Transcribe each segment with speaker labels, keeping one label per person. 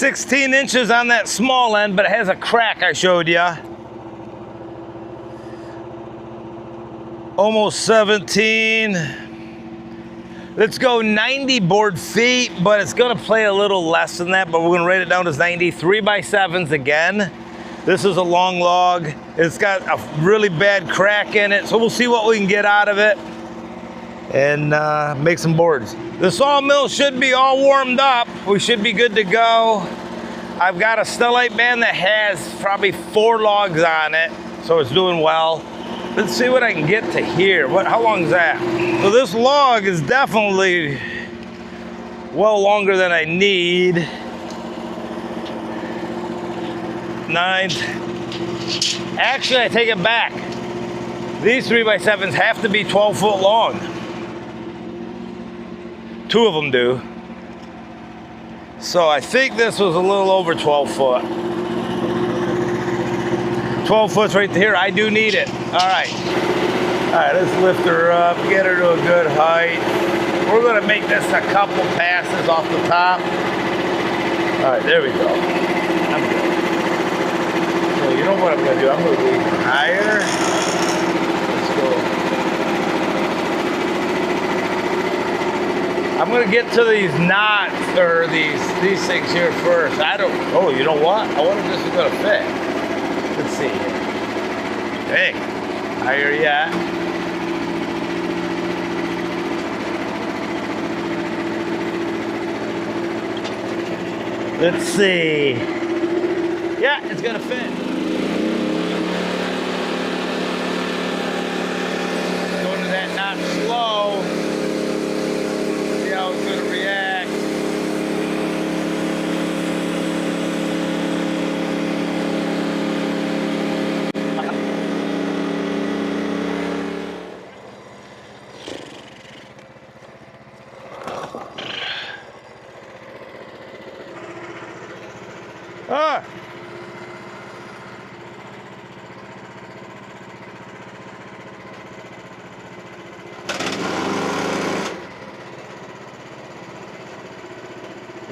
Speaker 1: 16 inches on that small end, but it has a crack I showed you. Almost 17. Let's go 90 board feet, but it's gonna play a little less than that, but we're gonna rate it down as 90. 3x7s again. This is a long log. It's got a really bad crack in it, so we'll see what we can get out of it and make some boards. The sawmill should be all warmed up. We should be good to go. I've got a stellite band that has probably 4 logs on it, so it's doing well. Let's see what I can get to here. How long is that? So this log is definitely well longer than I need. 9. Actually, I take it back. These 3x7s have to be 12 foot long. 2 of them do. So I think this was a little over 12 foot. 12 foot's right here. I do need it. All right. All right, let's lift her up, get her to a good height. We're gonna make this a couple passes off the top. All right, there we go. I'm good. So you know what I'm gonna do? I'm gonna go even higher. Let's go. I'm gonna get to these knots, or these things here first. Oh, you know what? I wonder if this is gonna fit. Let's see. Hey, higher yet. Let's see. Yeah, it's gonna fit. Going to that knot slow. See how it's gonna react. Ah!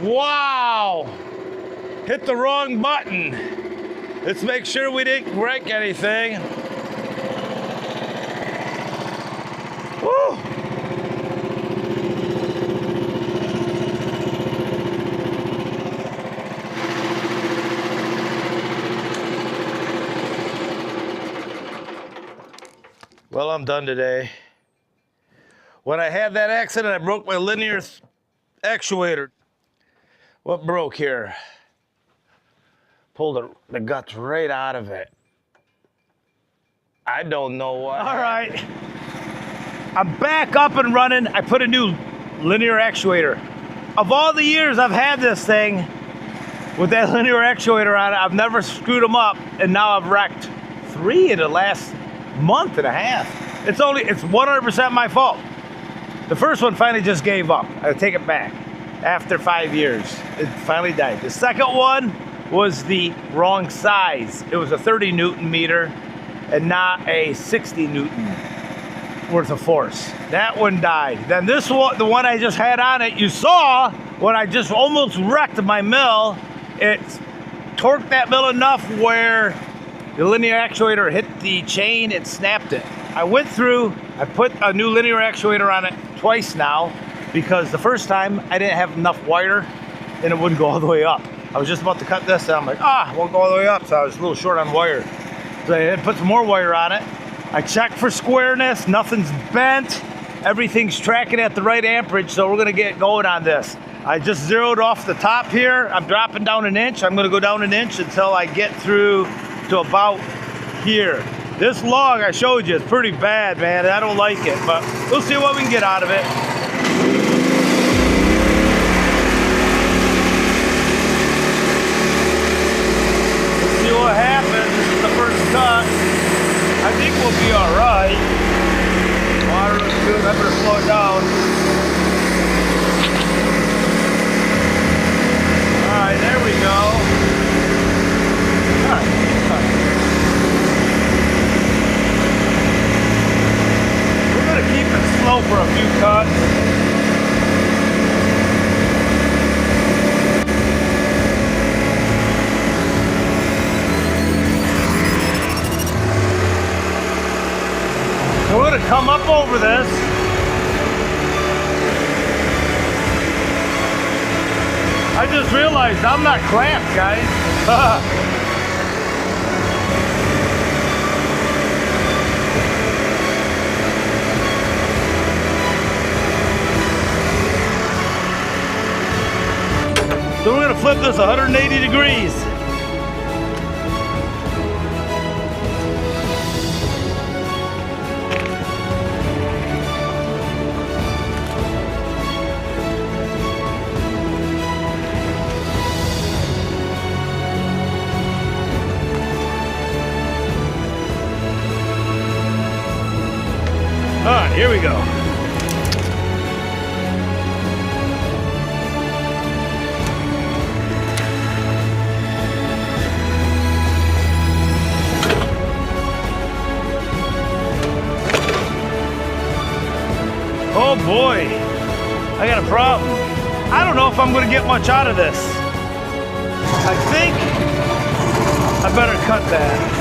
Speaker 1: Wow! Hit the wrong button. Let's make sure we didn't break anything. Woo! Well, I'm done today. When I had that accident, I broke my linear actuator. What broke here? Pulled the guts right out of it. I don't know what. All right. I'm back up and running. I put a new linear actuator. Of all the years I've had this thing with that linear actuator on it, I've never screwed them up, and now I've wrecked 3 in the last month and a half. It's 100% my fault. The first one finally just gave up. I take it back. After 5 years, it finally died. The second one was the wrong size. It was a 30 Newton meter and not a 60 Newton worth of force. That one died. Then this one, the one I just had on it, you saw when I just almost wrecked my mill, it torqued that mill enough where the linear actuator hit the chain and snapped it. I went through, I put a new linear actuator on it twice now, because the first time I didn't have enough wire and it wouldn't go all the way up. I was just about to cut this and I'm like, it won't go all the way up, so I was a little short on wire. So I had to put some more wire on it. I checked for squareness, nothing's bent, everything's tracking at the right amperage, so we're gonna get going on this. I just zeroed off the top here. I'm dropping down an inch. I'm gonna go down an inch until I get through to about here. This log I showed you is pretty bad, man. I don't like it, but we'll see what we can get out of it. Let's see what happens. This is the first cut. I think we'll be all right. Water is good. I better slow it down. All right, there we go. All right. Keep it slow for a few cuts. gonna come up over this. I just realized I'm not clamped, guys. So we're gonna flip this 180 degrees. All right, here we go. Oh boy, I got a problem. I don't know if I'm gonna get much out of this. I think I better cut that.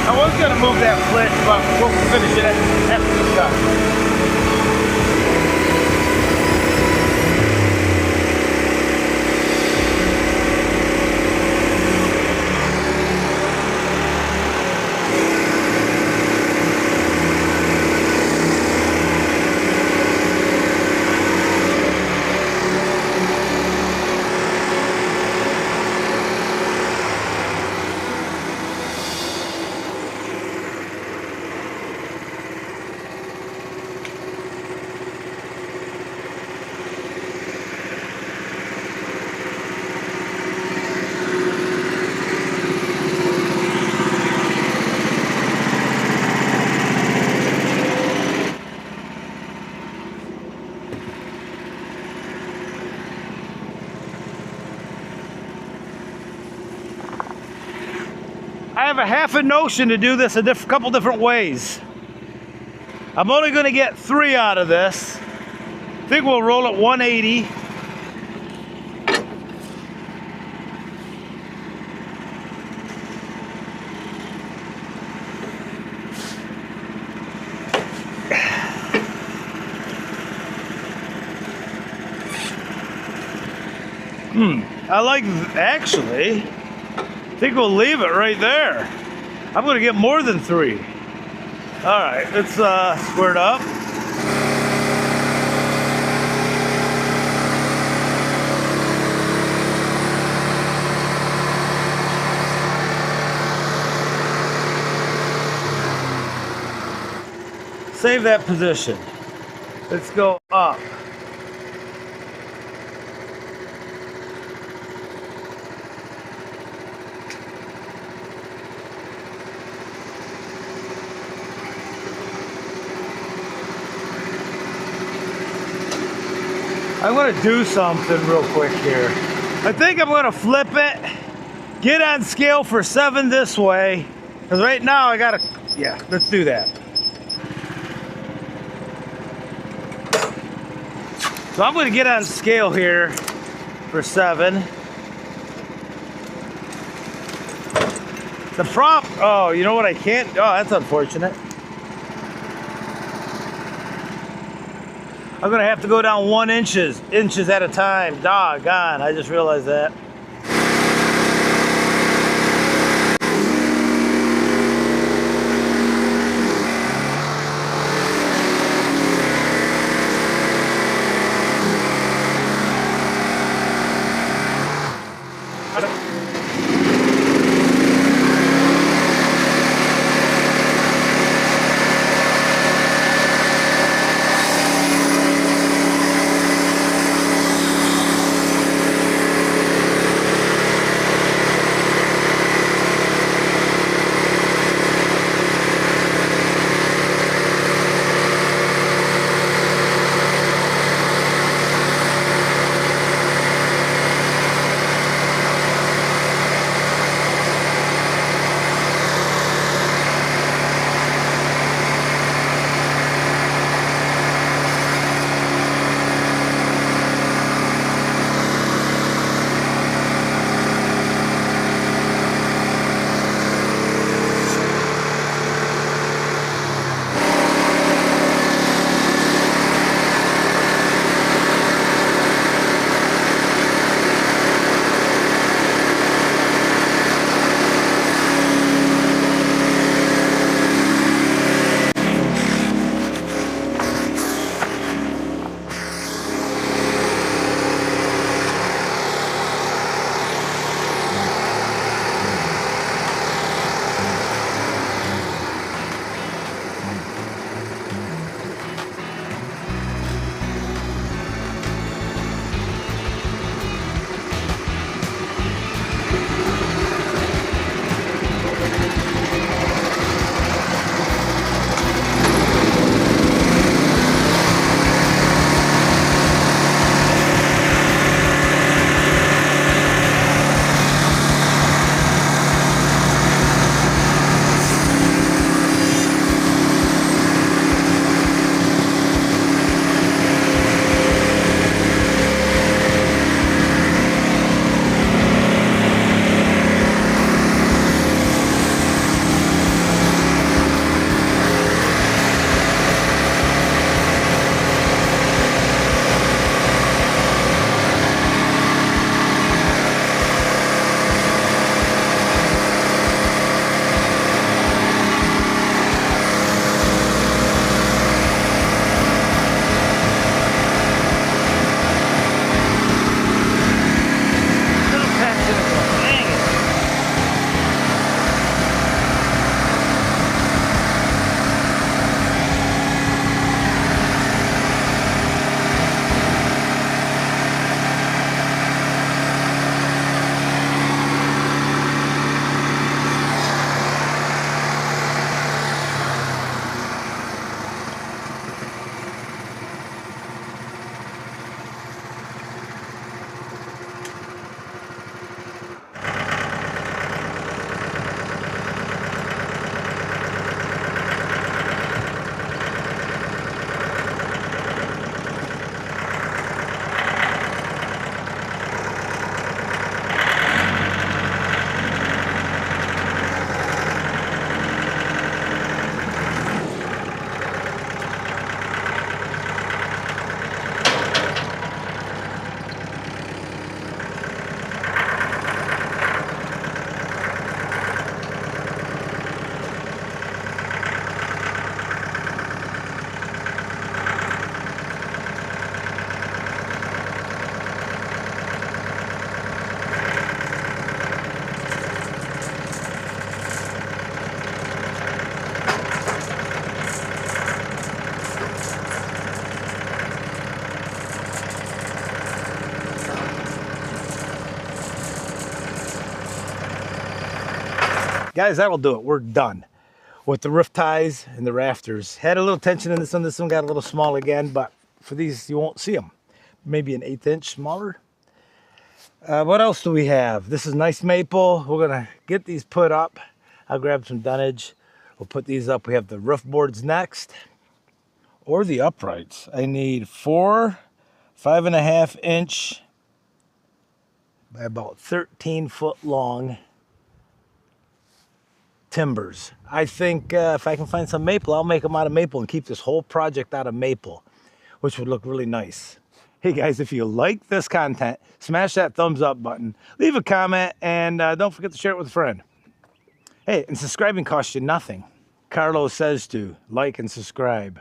Speaker 1: I was gonna move that flint, but we'll finish it after the cut. I have a half a notion to do this a couple different ways. I'm only going to get 3 out of this. I think we'll roll it 180. I like, actually, I think we'll leave it right there. I'm gonna get more than 3. All right, let's square it up. Save that position. Let's go up. I'm gonna do something real quick here. I think I'm gonna flip it, get on scale for 7 this way, because right now I gotta, yeah, let's do that. So I'm gonna get on scale here for 7. The prop, oh, you know what I can't, oh, that's unfortunate. I'm gonna have to go down 1 inches at a time. Doggone, I just realized that. Guys, that'll do it. We're done with the roof ties and the rafters. Had a little tension in this one. This one got a little small again, but for these, you won't see them. Maybe an 1/8 inch smaller. What else do we have? This is nice maple. We're gonna get these put up. I'll grab some dunnage. We'll put these up. We have the roof boards next, or the uprights. I need 4 5.5 inch by about 13 foot long timbers. I think if I can find some maple, I'll make them out of maple and keep this whole project out of maple, which would look really nice. Hey guys, if you like this content, smash that thumbs up button, leave a comment, and don't forget to share it with a friend. Hey, and subscribing costs you nothing. Carlos says to like and subscribe.